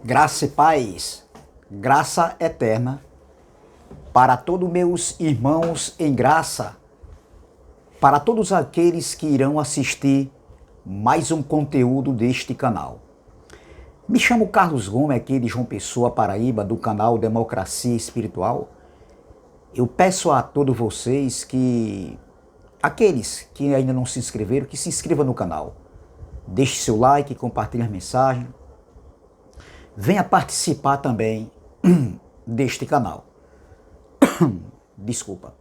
Graça e paz, graça eterna para todos meus irmãos em graça, para todos aqueles que irão assistir mais um conteúdo deste canal. Me chamo Carlos Gomes, aqui de João Pessoa, Paraíba, do canal Democracia Espiritual. Eu peço a todos vocês que, aqueles que ainda não se inscreveram, que se inscrevam no canal. Deixe seu like, compartilhe a mensagem. Venha participar também deste canal. Desculpa.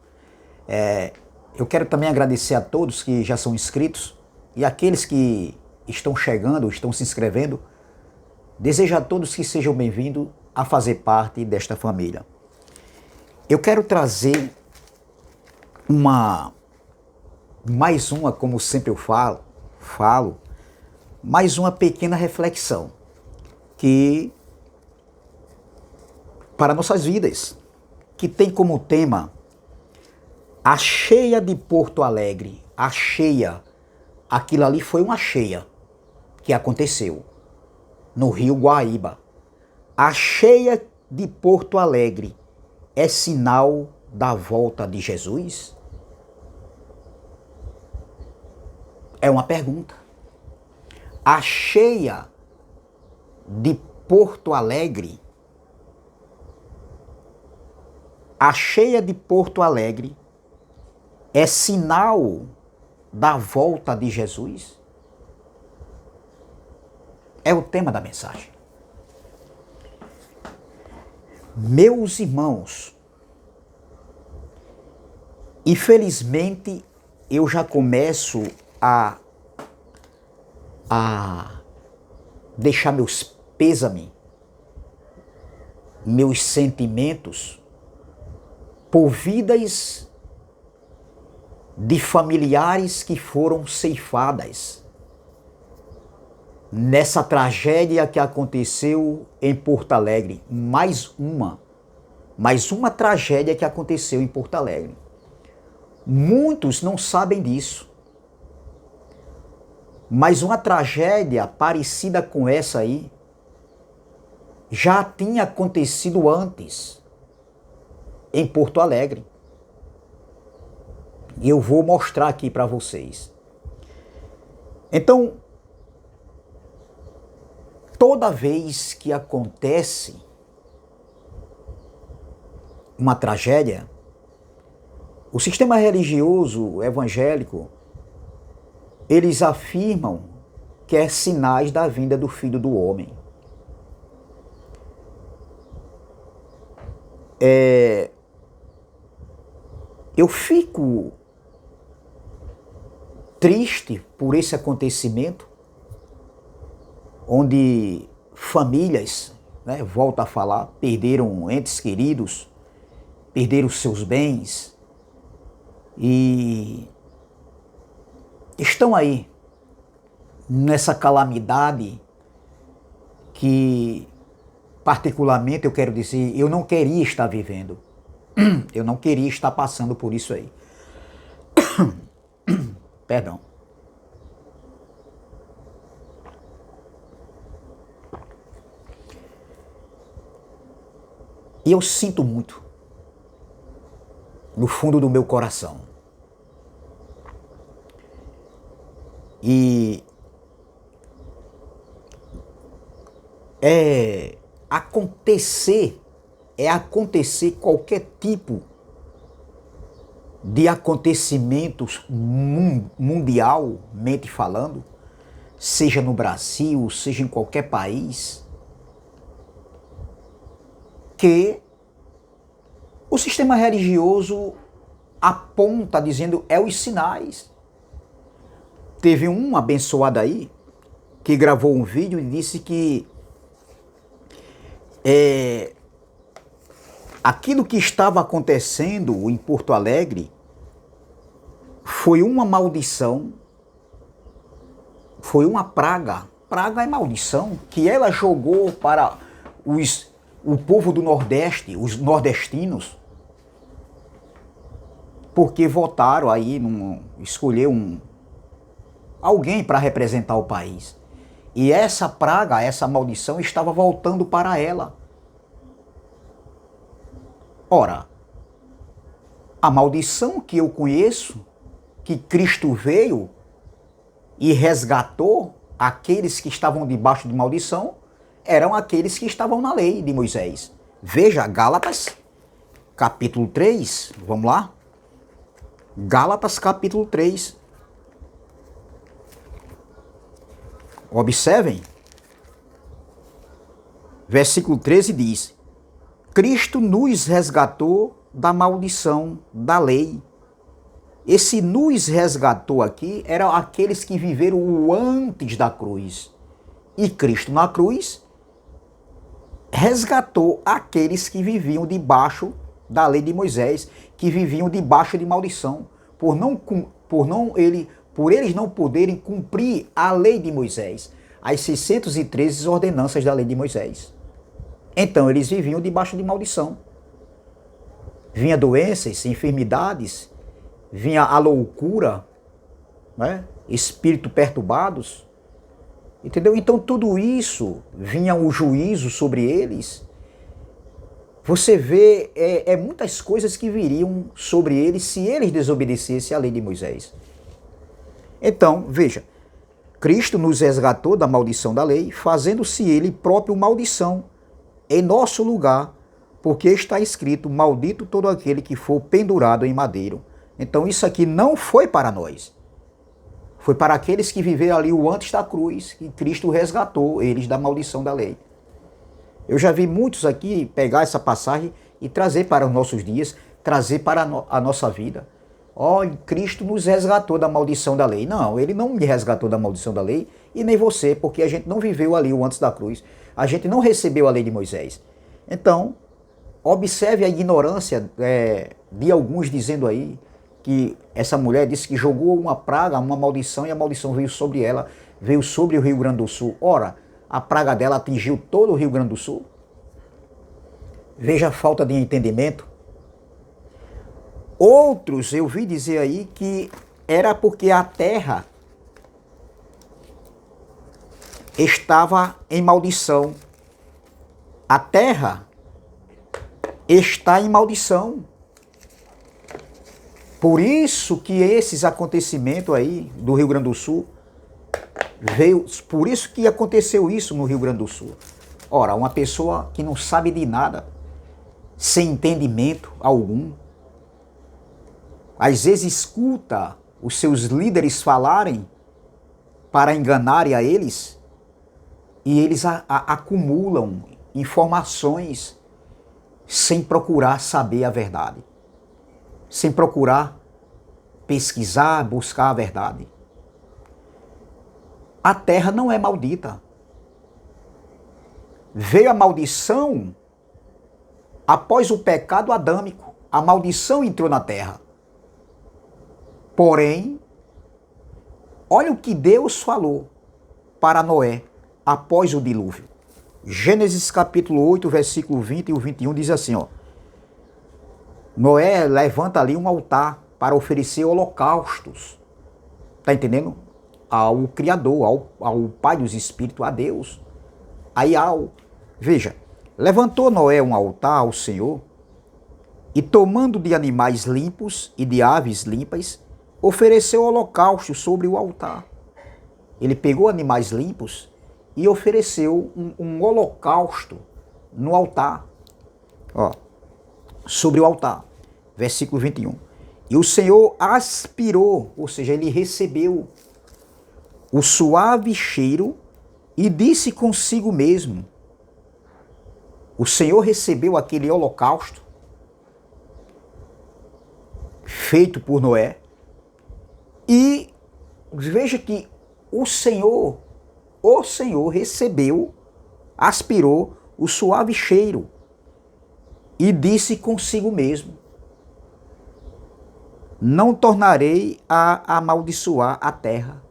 Eu quero também agradecer a todos que já são inscritos e aqueles que estão chegando, estão se inscrevendo. Desejo a todos que sejam bem-vindos a fazer parte desta família. Eu quero trazer mais uma, como sempre eu falo, mais uma pequena reflexão que para nossas vidas, que tem como tema a cheia de Porto Alegre. A cheia, aquilo ali foi uma cheia que aconteceu no Rio Guaíba. A cheia de Porto Alegre é sinal da volta de Jesus? É uma pergunta. A cheia de Porto Alegre, a cheia de Porto Alegre é sinal da volta de Jesus? É o tema da mensagem. Meus irmãos, infelizmente eu já começo a deixar meus pêsames, meus sentimentos por vidas de familiares que foram ceifadas nessa tragédia que aconteceu em Porto Alegre. Mais uma tragédia que aconteceu em Porto Alegre. Muitos não sabem disso. Mas uma tragédia parecida com essa aí já tinha acontecido antes em Porto Alegre. E eu vou mostrar aqui para vocês. Então, toda vez que acontece uma tragédia, o sistema religioso evangélico, eles afirmam que é sinais da vinda do Filho do Homem. Eu fico triste por esse acontecimento, onde famílias, volto a falar, perderam entes queridos, perderam seus bens e estão aí nessa calamidade que, particularmente, eu quero dizer, eu não queria estar vivendo. Eu não queria estar passando por isso aí. Perdão. E eu sinto muito, no fundo do meu coração. E acontecer qualquer tipo de acontecimentos mundialmente falando, seja no Brasil, seja em qualquer país, que o sistema religioso aponta dizendo é os sinais. Teve um abençoado aí que gravou um vídeo e disse que aquilo que estava acontecendo em Porto Alegre foi uma maldição, foi uma praga. Praga é maldição que ela jogou para o povo do Nordeste, os nordestinos, porque votaram aí, escolher alguém para representar o país. E essa praga, essa maldição estava voltando para ela. Ora, a maldição que eu conheço, que Cristo veio e resgatou aqueles que estavam debaixo de maldição, eram aqueles que estavam na lei de Moisés. Veja, Gálatas, capítulo 3, vamos lá? Gálatas, capítulo 3. Observem. Versículo 13 diz: Cristo nos resgatou da maldição da lei. Esse nos resgatou aqui eram aqueles que viveram o antes da cruz. E Cristo na cruz resgatou aqueles que viviam debaixo da lei de Moisés, que viviam debaixo de maldição, por eles não poderem cumprir a lei de Moisés, as 613 ordenanças da lei de Moisés. Então eles viviam debaixo de maldição. Vinha doenças, enfermidades, vinha a loucura, né? Espíritos perturbados, entendeu? Então tudo isso, vinha o juízo sobre eles. Você vê muitas coisas que viriam sobre eles se eles desobedecessem à lei de Moisés. Então, veja, Cristo nos resgatou da maldição da lei, fazendo-se ele próprio maldição em nosso lugar, porque está escrito: maldito todo aquele que for pendurado em madeiro. Então isso aqui não foi para nós. Foi para aqueles que viveram ali o antes da cruz, que Cristo resgatou eles da maldição da lei. Eu já vi muitos aqui pegar essa passagem e trazer para os nossos dias, trazer para a nossa vida. Cristo nos resgatou da maldição da lei. Não, ele não me resgatou da maldição da lei e nem você, porque a gente não viveu ali o antes da cruz. A gente não recebeu a lei de Moisés. Então, observe a ignorância de alguns dizendo aí que essa mulher disse que jogou uma praga, uma maldição, e a maldição veio sobre ela, veio sobre o Rio Grande do Sul. Ora, a praga dela atingiu todo o Rio Grande do Sul. Veja a falta de entendimento. Outros eu vi dizer aí que era porque a terra estava em maldição. A terra está em maldição. Por isso que esses acontecimentos aí do Rio Grande do Sul por isso que aconteceu isso no Rio Grande do Sul. Ora, uma pessoa que não sabe de nada, sem entendimento algum, às vezes escuta os seus líderes falarem para enganarem a eles, e eles acumulam informações sem procurar saber a verdade, sem procurar pesquisar, buscar a verdade. A terra não é maldita. Veio a maldição após o pecado adâmico. A maldição entrou na terra. Porém, olha o que Deus falou para Noé após o dilúvio. Gênesis capítulo 8, versículo 20 e o 21 diz assim, Noé levanta ali um altar para oferecer holocaustos. Está entendendo? Ao Criador, ao Pai dos Espíritos, a Deus. Veja, levantou Noé um altar ao Senhor e, tomando de animais limpos e de aves limpas, ofereceu holocausto sobre o altar. Ele pegou animais limpos e ofereceu um holocausto no altar. Sobre o altar. Versículo 21. E o Senhor aspirou, ou seja, ele recebeu o suave cheiro e disse consigo mesmo. O Senhor recebeu aquele holocausto feito por Noé e veja que o Senhor recebeu, aspirou o suave cheiro e disse consigo mesmo: não tornarei a amaldiçoar a terra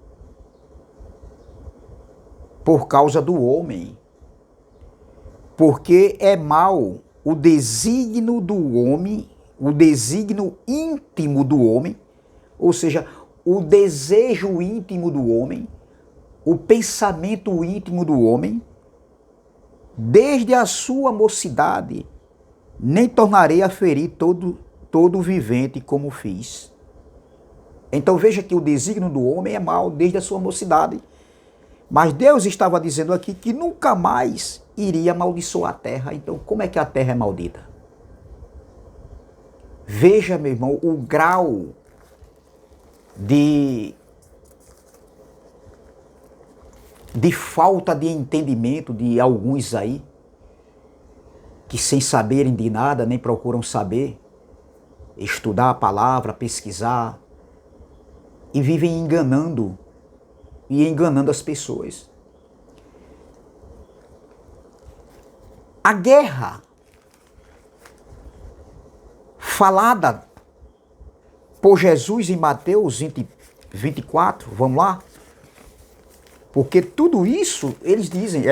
por causa do homem, porque é mau o desígnio do homem, o desígnio íntimo do homem, ou seja, o desejo íntimo do homem, o pensamento íntimo do homem, desde a sua mocidade, nem tornarei a ferir todo vivente como fiz. Então veja que o desígnio do homem é mau desde a sua mocidade. Mas Deus estava dizendo aqui que nunca mais iria amaldiçoar a terra. Então como é que a terra é maldita? Veja, meu irmão, o grau de falta de entendimento de alguns aí, que sem saberem de nada, nem procuram saber, estudar a palavra, pesquisar, e vivem enganando as pessoas. A guerra falada por Jesus em Mateus 24, vamos lá? Porque tudo isso, eles dizem,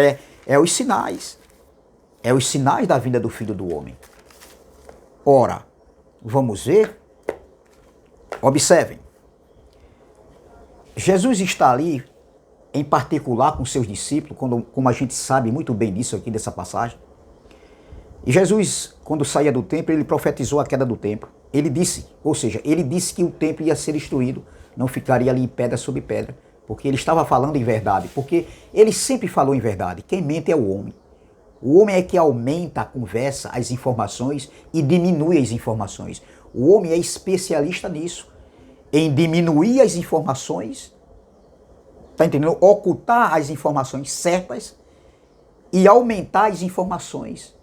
é os sinais. É os sinais da vinda do Filho do Homem. Ora, vamos ver? Observem. Jesus está ali, em particular com seus discípulos, como a gente sabe muito bem disso aqui, dessa passagem. E Jesus, quando saía do templo, ele profetizou a queda do templo. Ele disse que o templo ia ser destruído, não ficaria ali pedra sobre pedra, porque ele estava falando em verdade, porque ele sempre falou em verdade. Quem mente é o homem. O homem é que aumenta a conversa, as informações e diminui as informações. O homem é especialista nisso, em diminuir as informações, tá entendendo? Ocultar as informações certas e aumentar as informações.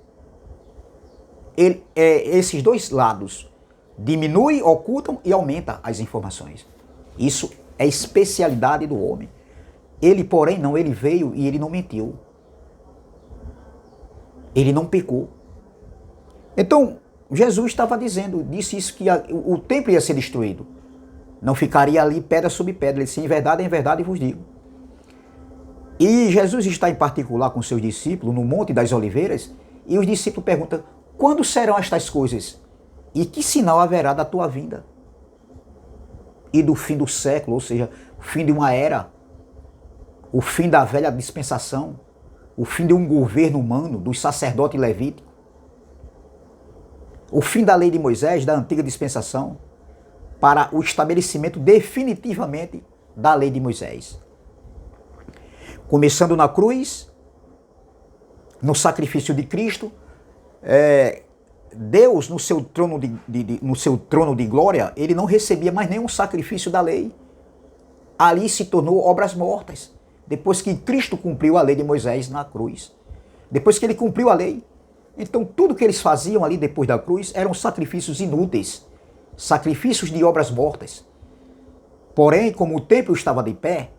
Esses dois lados, diminui, ocultam e aumenta as informações. Isso é especialidade do homem. Ele, porém, não, ele veio e ele não mentiu. Ele não pecou. Então, Jesus estava disse isso, que o templo ia ser destruído. Não ficaria ali pedra sobre pedra. Ele disse, em verdade vos digo. E Jesus está em particular com seus discípulos no Monte das Oliveiras, e os discípulos perguntam, quando serão estas coisas? E que sinal haverá da tua vinda? E do fim do século, ou seja, o fim de uma era, o fim da velha dispensação, o fim de um governo humano, dos sacerdotes levíticos, o fim da lei de Moisés, da antiga dispensação, para o estabelecimento definitivamente da lei de Moisés. Começando na cruz, no sacrifício de Cristo, Deus, no seu trono de glória, ele não recebia mais nenhum sacrifício da lei. Ali se tornou obras mortas. Depois que Cristo cumpriu a lei de Moisés na cruz. Depois que ele cumpriu a lei. Então tudo que eles faziam ali depois da cruz eram sacrifícios inúteis. Sacrifícios de obras mortas. Porém, como o templo estava de pé,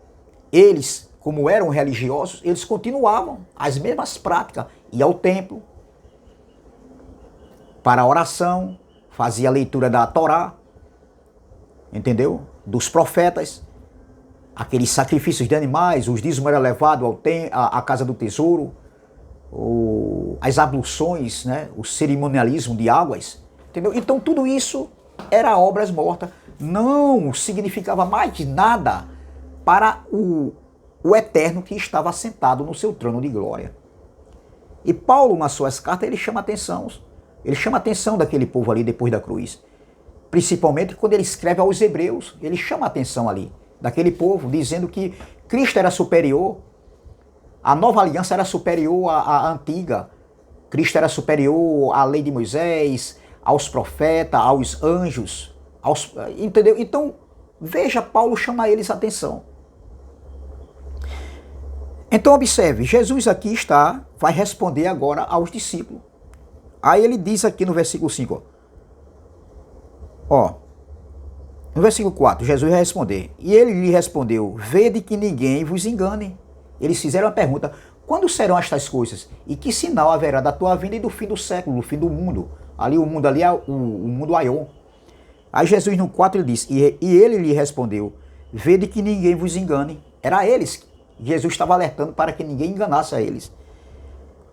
eles, como eram religiosos, eles continuavam as mesmas práticas. Ia ao templo para a oração, fazia a leitura da Torá, entendeu? Dos profetas, aqueles sacrifícios de animais, os dízimos eram levados à casa do tesouro, as abluções, né? O cerimonialismo de águas, entendeu? Então tudo isso era obras mortas, não significava mais nada para o Eterno que estava sentado no seu trono de glória. E Paulo, nas suas cartas, ele chama a atenção daquele povo ali depois da cruz. Principalmente quando ele escreve aos Hebreus, ele chama a atenção ali daquele povo, dizendo que Cristo era superior, a nova aliança era superior à antiga, Cristo era superior à lei de Moisés, aos profetas, aos anjos, entendeu? Então, veja, Paulo chama eles a atenção. Então, observe, Jesus aqui vai responder agora aos discípulos. Aí ele diz aqui no versículo 5, no versículo 4, Jesus vai responder. E ele lhe respondeu, vede que ninguém vos engane. Eles fizeram a pergunta, quando serão estas coisas? E que sinal haverá da tua vinda e do fim do século, do fim do mundo? Ali o mundo ali é o mundo Aion. Aí Jesus no 4 ele diz, e ele lhe respondeu, vede que ninguém vos engane. Era eles. Jesus estava alertando para que ninguém enganasse a eles.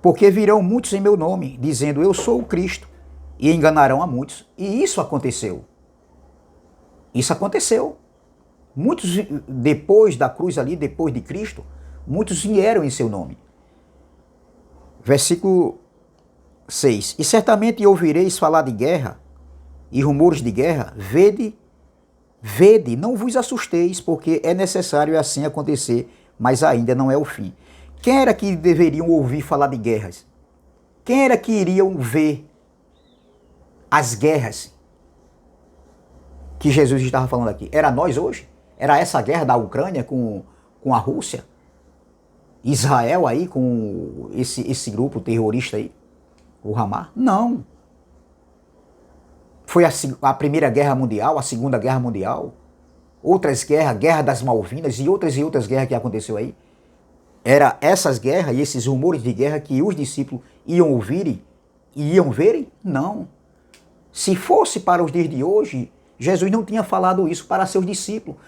Porque virão muitos em meu nome, dizendo, eu sou o Cristo, e enganarão a muitos. E isso aconteceu. Isso aconteceu. Muitos, depois da cruz ali, depois de Cristo, muitos vieram em seu nome. Versículo 6. E certamente ouvireis falar de guerra e rumores de guerra, vede, não vos assusteis, porque é necessário assim acontecer, mas ainda não é o fim. Quem era que deveriam ouvir falar de guerras? Quem era que iriam ver as guerras que Jesus estava falando aqui? Era nós hoje? Era essa guerra da Ucrânia com a Rússia? Israel aí com esse grupo terrorista aí? O Hamas? Não. Foi a Primeira Guerra Mundial, a Segunda Guerra Mundial, outras guerras, Guerra das Malvinas e outras guerras que aconteceu aí. Era essas guerras e esses rumores de guerra que os discípulos iam ouvirem e iam verem? Não. Se fosse para os dias de hoje, Jesus não tinha falado isso para seus discípulos.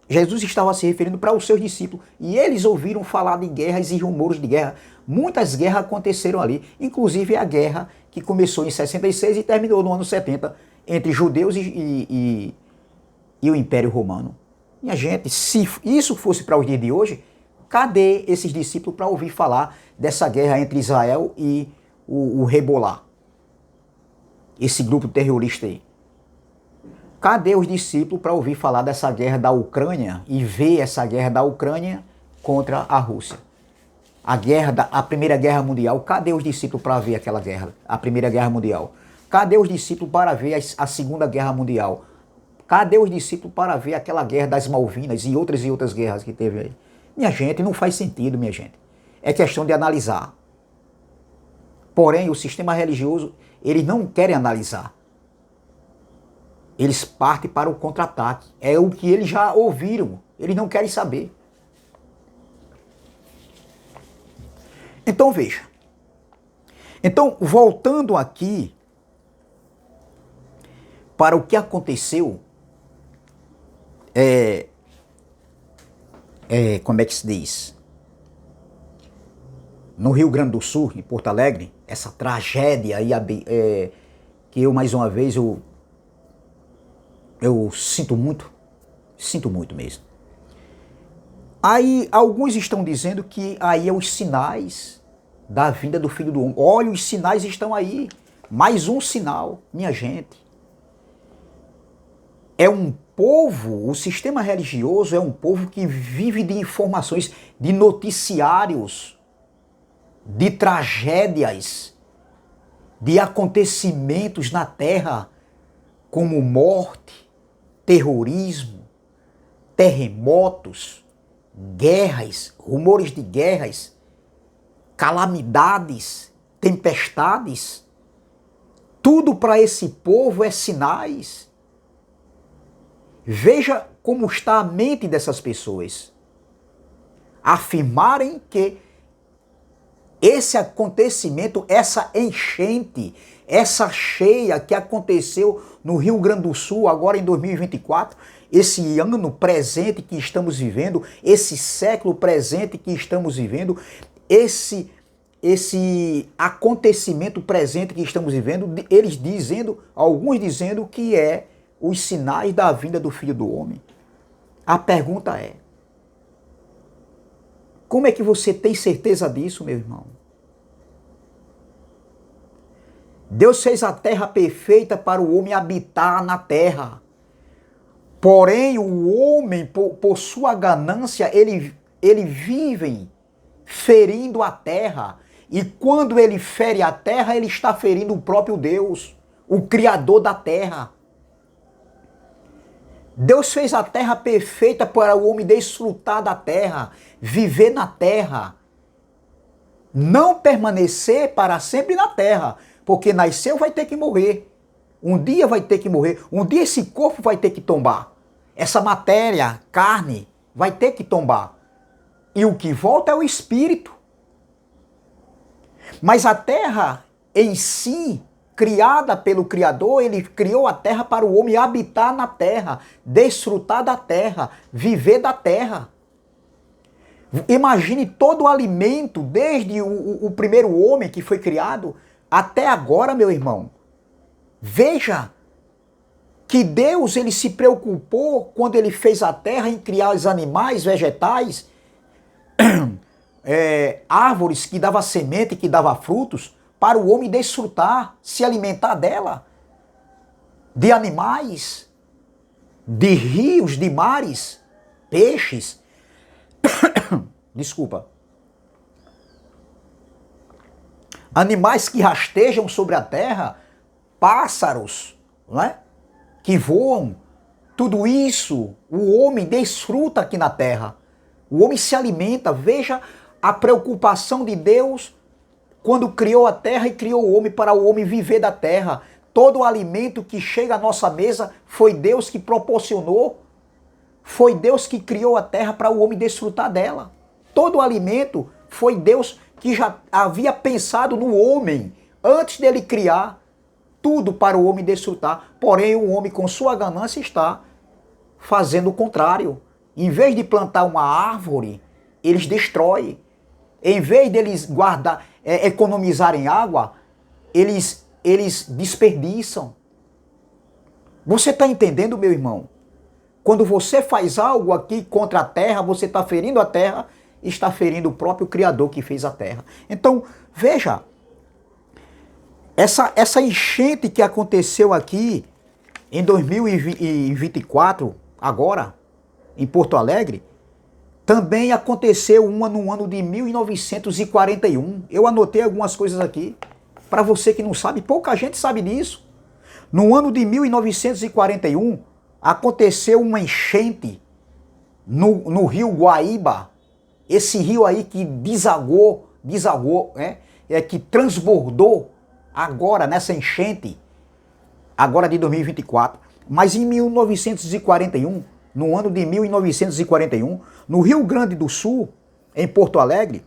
Jesus estava se referindo para os seus discípulos e eles ouviram falar de guerras e rumores de guerra. Muitas guerras aconteceram ali, inclusive a guerra que começou em 66 e terminou no ano 70 entre judeus e o Império Romano. Minha gente, se isso fosse para os dias de hoje, cadê esses discípulos para ouvir falar dessa guerra entre Israel e o Hezbollah? Esse grupo terrorista aí. Cadê os discípulos para ouvir falar dessa guerra da Ucrânia e ver essa guerra da Ucrânia contra a Rússia? A Primeira Guerra Mundial, cadê os discípulos para ver aquela guerra, a Primeira Guerra Mundial? Cadê os discípulos para ver a Segunda Guerra Mundial? Cadê os discípulos para ver aquela guerra das Malvinas e outras guerras que teve aí? Minha gente, não faz sentido, minha gente. É questão de analisar. Porém, o sistema religioso, eles não querem analisar. Eles partem para o contra-ataque. É o que eles já ouviram. Eles não querem saber. Então, veja. Então, voltando aqui para o que aconteceu, como é que se diz? No Rio Grande do Sul, em Porto Alegre, essa tragédia aí, que eu, mais uma vez, eu sinto muito mesmo. Aí, alguns estão dizendo que aí é os sinais da vinda do Filho do Homem. Olha, os sinais estão aí. Mais um sinal, minha gente. É um povo, o sistema religioso é um povo que vive de informações, de noticiários, de tragédias, de acontecimentos na terra, como morte, terrorismo, terremotos, guerras, rumores de guerras, calamidades, tempestades. Tudo para esse povo é sinais. Veja como está a mente dessas pessoas. Afirmarem que esse acontecimento, essa enchente, essa cheia que aconteceu no Rio Grande do Sul agora em 2024, esse ano presente que estamos vivendo, esse século presente que estamos vivendo, esse acontecimento presente que estamos vivendo, eles dizendo, alguns dizendo que é os sinais da vinda do Filho do Homem. A pergunta é: como é que você tem certeza disso, meu irmão? Deus fez a terra perfeita para o homem habitar na terra. Porém, o homem, por sua ganância, ele vive ferindo a terra. E quando ele fere a terra, ele está ferindo o próprio Deus, o Criador da terra. Deus fez a terra perfeita para o homem desfrutar da terra, viver na terra. Não permanecer para sempre na terra, porque nasceu vai ter que morrer. Um dia vai ter que morrer. Um dia esse corpo vai ter que tombar. Essa matéria, carne, vai ter que tombar. E o que volta é o espírito. Mas a terra em si, criada pelo Criador, ele criou a terra para o homem habitar na terra, desfrutar da terra, viver da terra. Imagine todo o alimento, desde o primeiro homem que foi criado, até agora, meu irmão. Veja que Deus ele se preocupou quando ele fez a terra em criar os animais, vegetais, árvores que dava semente, que dava frutos, para o homem desfrutar, se alimentar dela, de animais, de rios, de mares, peixes. Desculpa. Animais que rastejam sobre a terra, pássaros, não é? Que voam. Tudo isso o homem desfruta aqui na terra. O homem se alimenta. Veja a preocupação de Deus quando criou a terra e criou o homem para o homem viver da terra. Todo o alimento que chega à nossa mesa foi Deus que proporcionou. Foi Deus que criou a terra para o homem desfrutar dela. Todo o alimento foi Deus que já havia pensado no homem antes dele criar tudo para o homem desfrutar. Porém, o homem com sua ganância está fazendo o contrário. Em vez de plantar uma árvore, eles destroem. Em vez deles economizarem água, eles desperdiçam. Você está entendendo, meu irmão? Quando você faz algo aqui contra a terra, você está ferindo a terra, está ferindo o próprio Criador que fez a terra. Então, veja, essa enchente que aconteceu aqui em 2024, agora, em Porto Alegre, também aconteceu uma no ano de 1941. Eu anotei algumas coisas aqui. Para você que não sabe, pouca gente sabe disso. No ano de 1941, aconteceu uma enchente no rio Guaíba. Esse rio aí que desagou, que transbordou agora nessa enchente, agora de 2024. Mas em 1941, no ano de 1941, no Rio Grande do Sul, em Porto Alegre,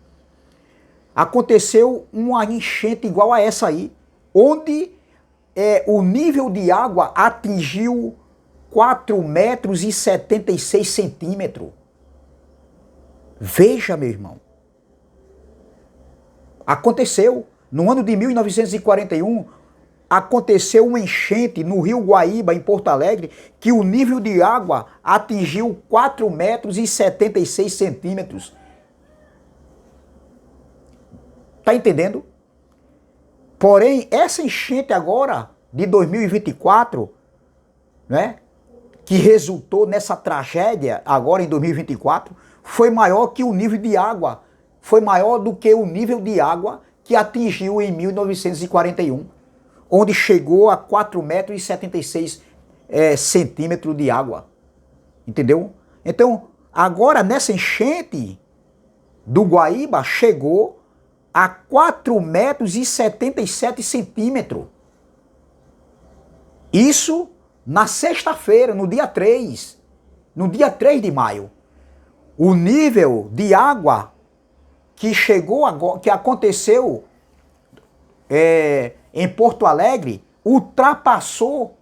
aconteceu uma enchente igual a essa aí, onde o nível de água atingiu 4 metros e 76 centímetros. Veja, meu irmão. Aconteceu, no ano de 1941, aconteceu uma enchente no Rio Guaíba, em Porto Alegre, que o nível de água atingiu 4 metros e 76 centímetros. Tá entendendo? Porém, essa enchente agora, de 2024, né, que resultou nessa tragédia agora em 2024, foi maior que o nível de água, foi maior do que o nível de água que atingiu em 1941, onde chegou a 4 metros e 76 centímetros de água. Entendeu? Então, agora nessa enchente do Guaíba, chegou a 4 metros e 77 centímetros. Isso na sexta-feira, no dia 3. No dia 3 de maio. O nível de água que chegou agora, que aconteceu em Porto Alegre, ultrapassou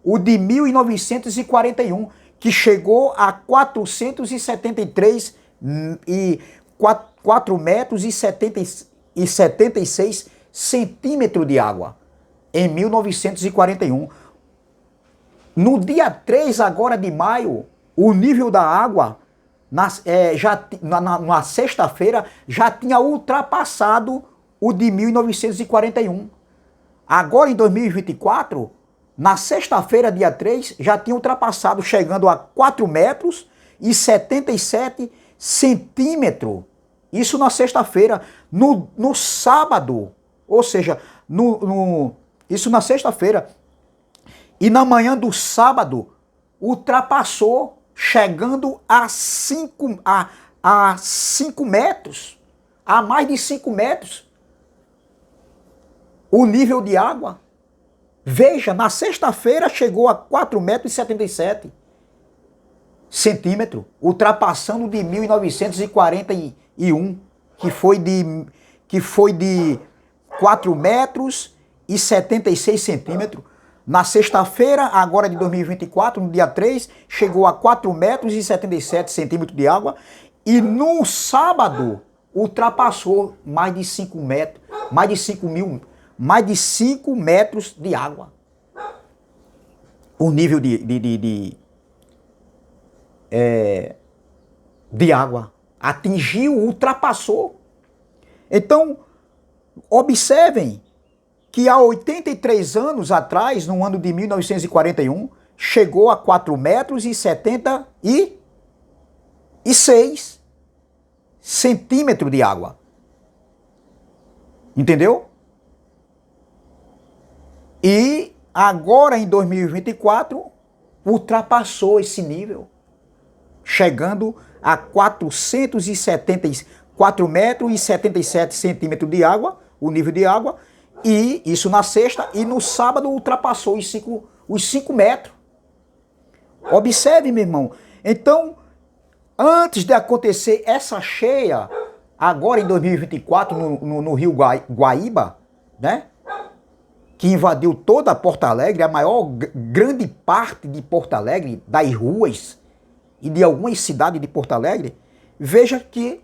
o de 1941, que chegou a 473 e 4 metros e 76 centímetros de água em 1941. No dia 3 agora de maio, o nível da água na sexta-feira já tinha ultrapassado o de 1941. Agora em 2024, na sexta-feira, dia 3, já tinha ultrapassado, chegando a 4 metros e 77 centímetros. Isso na sexta-feira. No sábado, ou seja, isso na sexta-feira. E na manhã do sábado, ultrapassou, chegando a 5 metros, a mais de 5 metros, o nível de água. Veja, na sexta-feira chegou a 4 metros e 77 centímetros, ultrapassando de 1941, que foi de 4 metros e 76 centímetros. Na sexta-feira, agora de 2024, no dia 3, chegou a 4 metros e 77 centímetros de água. E no sábado, ultrapassou mais de 5 metros, mais de 5 metros de água. o nível de água. Atingiu, ultrapassou. Então, observem que há 83 anos atrás, no ano de 1941, chegou a 4,76 centímetros de água. Entendeu? E agora, em 2024, ultrapassou esse nível, chegando a 4 metros e 77 centímetros de água, o nível de água, e isso na sexta, e no sábado ultrapassou os 5 metros. Observe, meu irmão. Então, antes de acontecer essa cheia, agora em 2024, no rio Guaíba, né? Que invadiu toda Porto Alegre, a maior grande parte de Porto Alegre, das ruas e de algumas cidades de Porto Alegre, veja que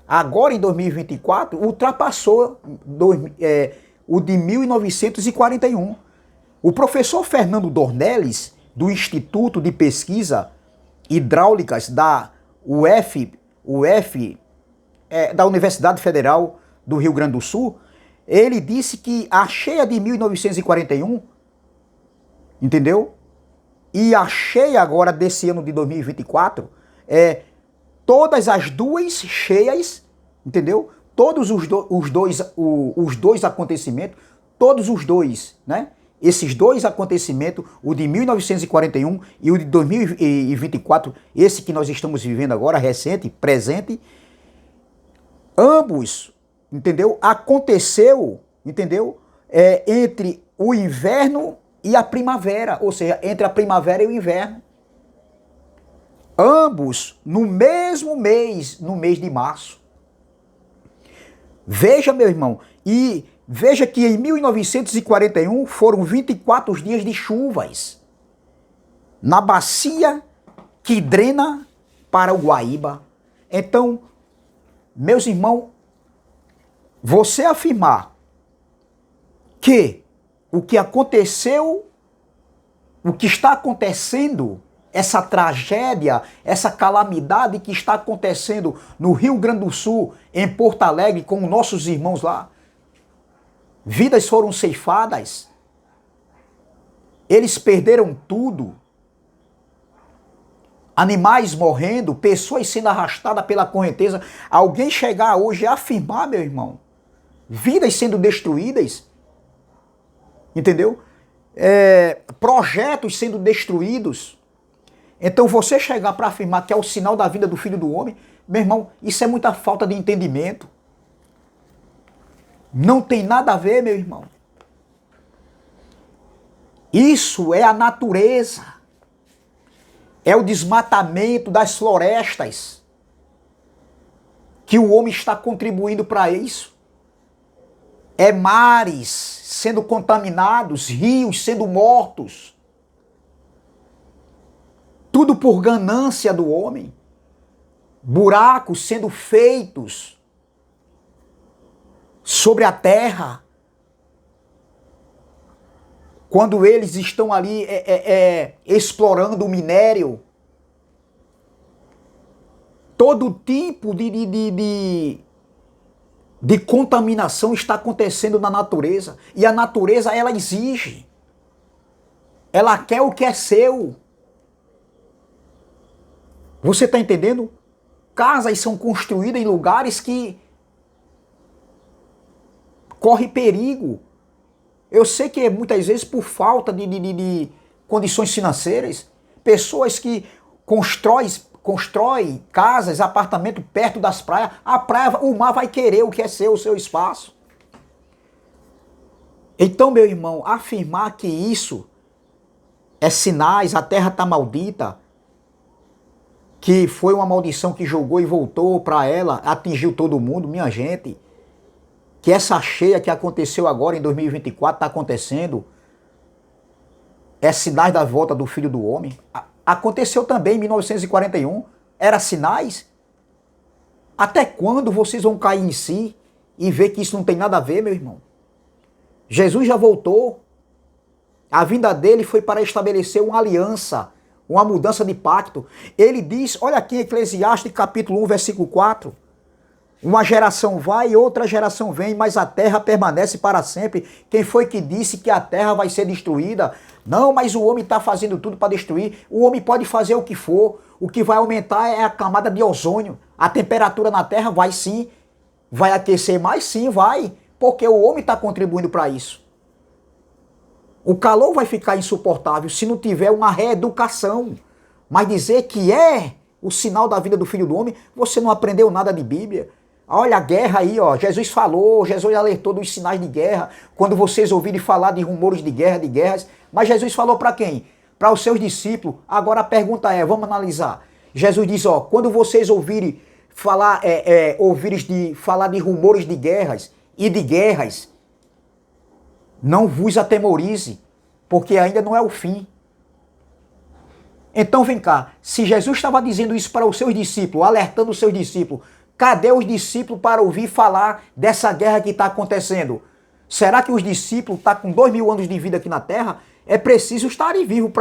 agora em 2024 ultrapassou o de 1941. O professor Fernando Dornelles, do Instituto de Pesquisa Hidráulicas da da Universidade Federal do Rio Grande do Sul, ele disse que a cheia de 1941, entendeu? E a cheia agora desse ano de 2024, todas as duas cheias, entendeu? Todos os dois acontecimentos, né? Esses dois acontecimentos, o de 1941 e o de 2024, esse que nós estamos vivendo agora, recente, presente, ambos, entendeu? Aconteceu, entendeu? Entre o inverno e a primavera, ou seja, entre a primavera e o inverno. Ambos no mesmo mês, no mês de março. Veja, meu irmão, e veja que em 1941 foram 24 dias de chuvas na bacia que drena para o Guaíba. Então, meus irmãos, você afirmar que o que aconteceu, o que está acontecendo, essa tragédia, essa calamidade que está acontecendo no Rio Grande do Sul, em Porto Alegre, com nossos irmãos lá, vidas foram ceifadas, eles perderam tudo, animais morrendo, pessoas sendo arrastadas pela correnteza. Alguém chegar hoje e afirmar, meu irmão, vidas sendo destruídas, entendeu? Projetos sendo destruídos. Então você chegar para afirmar que é o sinal da vinda do Filho do Homem, meu irmão, isso é muita falta de entendimento. Não tem nada a ver, meu irmão. Isso é a natureza. É o desmatamento das florestas que o homem está contribuindo para isso. É mares sendo contaminados, rios sendo mortos. Tudo por ganância do homem. Buracos sendo feitos sobre a terra. Quando eles estão ali explorando o minério. Todo tipo de contaminação está acontecendo na natureza. E a natureza, ela exige. Ela quer o que é seu. Você está entendendo? Casas são construídas em lugares que corre perigo. Eu sei que muitas vezes por falta de condições financeiras, pessoas que constroem casas, apartamentos perto das praias, a praia, o mar vai querer o que é seu, o seu espaço. Então, meu irmão, afirmar que isso é sinais, a terra está maldita, que foi uma maldição que jogou e voltou para ela, atingiu todo mundo, minha gente, que essa cheia que aconteceu agora em 2024 está acontecendo, é sinais da volta do Filho do Homem. Aconteceu também em 1941, era sinais. Até quando vocês vão cair em si e ver que isso não tem nada a ver, meu irmão? Jesus já voltou. A vinda dele foi para estabelecer uma aliança, uma mudança de pacto. Ele diz, olha aqui em Eclesiastes capítulo 1, versículo 4, uma geração vai e outra geração vem, mas a terra permanece para sempre. Quem foi que disse que a terra vai ser destruída? Não, mas o homem está fazendo tudo para destruir. O homem pode fazer o que for. O que vai aumentar é a camada de ozônio. A temperatura na terra vai sim. Vai aquecer mais? Sim, vai. Porque o homem está contribuindo para isso. O calor vai ficar insuportável se não tiver uma reeducação. Mas dizer que é o sinal da vida do Filho do Homem, você não aprendeu nada de Bíblia. Olha a guerra aí, ó. Jesus falou, Jesus alertou dos sinais de guerra. Quando vocês ouvirem falar de rumores de guerra, de guerras. Mas Jesus falou para quem? Para os seus discípulos. Agora a pergunta é, vamos analisar. Jesus diz, ó, quando vocês ouvirem falar, falar de rumores de guerras e de guerras, não vos atemorize, porque ainda não é o fim. Então vem cá, se Jesus estava dizendo isso para os seus discípulos, alertando os seus discípulos, cadê os discípulos para ouvir falar dessa guerra que está acontecendo? Será que os discípulos estão com 2000 anos de vida aqui na Terra? É preciso estarem vivos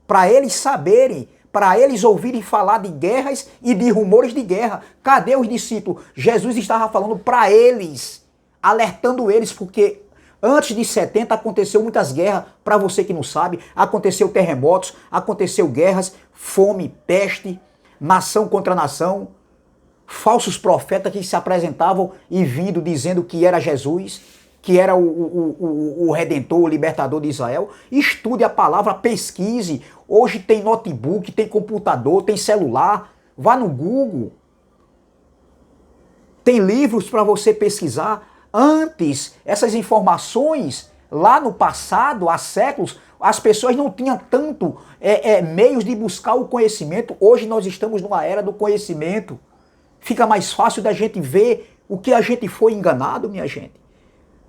para eles saberem, para eles ouvirem falar de guerras e de rumores de guerra. Cadê os discípulos? Jesus estava falando para eles, alertando eles, porque antes de 70 aconteceu muitas guerras, para você que não sabe, aconteceu terremotos, aconteceu guerras, fome, peste, nação contra nação, falsos profetas que se apresentavam e vindo dizendo que era Jesus, que era o Redentor, o Libertador de Israel. Estude a palavra, pesquise. Hoje tem notebook, tem computador, tem celular, vá no Google. Tem livros para você pesquisar. Antes, essas informações, lá no passado, há séculos, as pessoas não tinham tanto meios de buscar o conhecimento. Hoje nós estamos numa era do conhecimento. Fica mais fácil da gente ver o que a gente foi enganado, minha gente.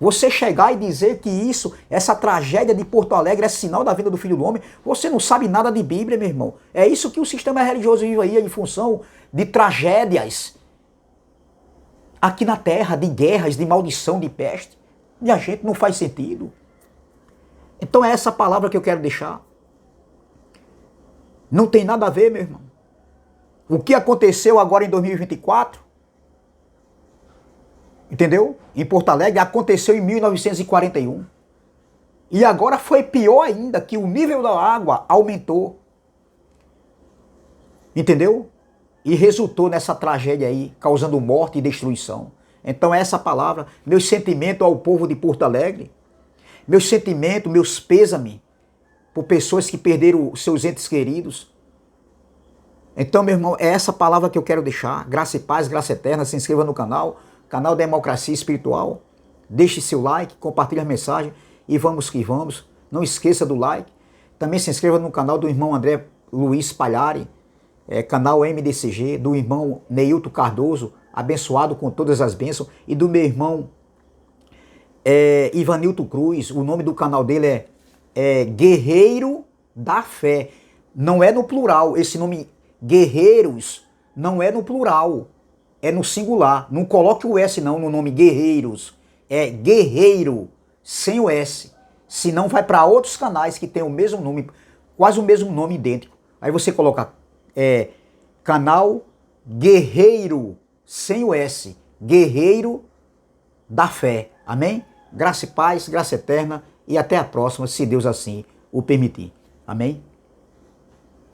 Você chegar e dizer que isso, essa tragédia de Porto Alegre é sinal da vida do Filho do Homem, você não sabe nada de Bíblia, meu irmão. É isso que o sistema religioso vive aí, em função de tragédias aqui na terra, de guerras, de maldição, de peste. Minha gente, não faz sentido. Então é essa palavra que eu quero deixar. Não tem nada a ver, meu irmão. O que aconteceu agora em 2024, entendeu? Em Porto Alegre, aconteceu em 1941. E agora foi pior ainda, que o nível da água aumentou. Entendeu? E resultou nessa tragédia aí, causando morte e destruição. Então essa palavra, meu sentimento ao povo de Porto Alegre, meu sentimento, meus pêsames por pessoas que perderam seus entes queridos. Então, meu irmão, é essa palavra que eu quero deixar. Graça e paz, graça eterna. Se inscreva no canal Democracia Espiritual. Deixe seu like, compartilhe a mensagem e vamos que vamos. Não esqueça do like. Também se inscreva no canal do irmão André Luiz Palhari, canal MDCG, do irmão Neilton Cardoso, abençoado com todas as bênçãos, e do meu irmão Ivanilton Cruz. O nome do canal dele é Guerreiro da Fé. Não é no plural, esse nome Guerreiros não é no plural, é no singular. Não coloque o S não no nome Guerreiros, é Guerreiro, sem o S. Senão vai para outros canais que tem o mesmo nome, quase o mesmo nome idêntico. Aí você coloca canal Guerreiro, sem o S, Guerreiro da Fé. Amém? Graça e paz, graça eterna, e até a próxima, se Deus assim o permitir. Amém?